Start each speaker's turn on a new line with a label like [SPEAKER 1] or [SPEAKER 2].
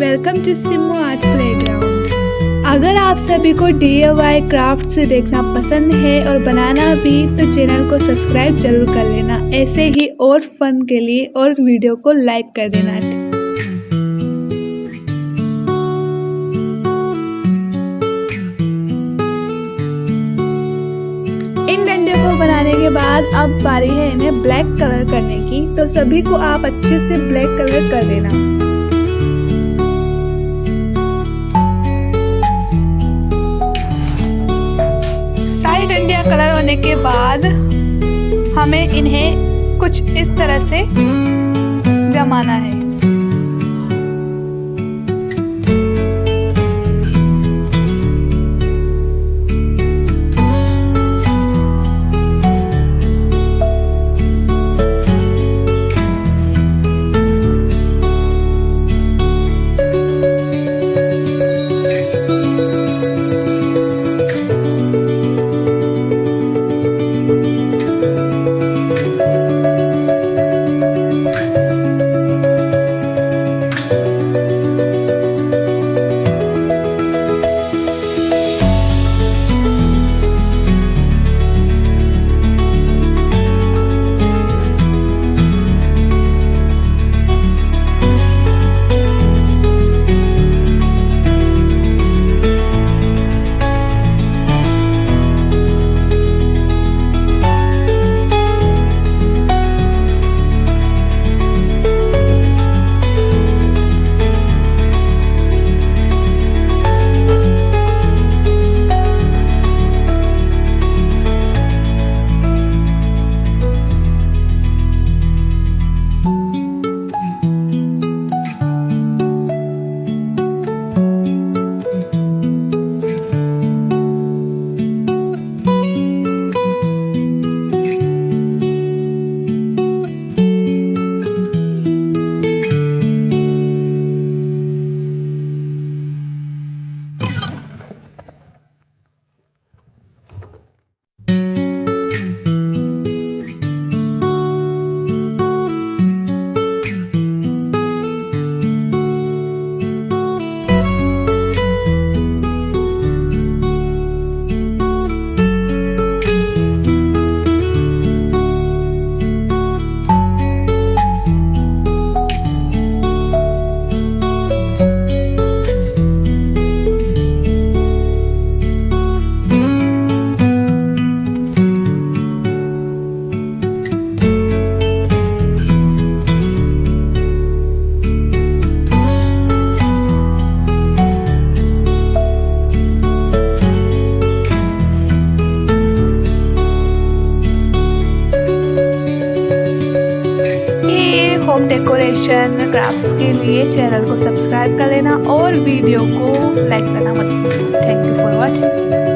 [SPEAKER 1] Welcome to SimmuArt playground. अगर आप सभी को DIY क्राफ्ट से देखना पसंद है और बनाना भी, तो चैनल को सब्सक्राइब जरूर कर लेना। ऐसे ही और फन के लिए और वीडियो को लाइक कर देना। इन डंडे को बनाने के बाद अब बारी है इन्हें ब्लैक कलर करने की, तो सभी को आप अच्छे से ब्लैक कलर कर देना। सारी डंडियाँ कलर होने के बाद हमें इन्हें कुछ इस तरह से जमाना है। होम डेकोरेशन क्राफ्ट्स के लिए चैनल को सब्सक्राइब कर लेना और वीडियो को लाइक करना मत भूलना। Thank you for watching.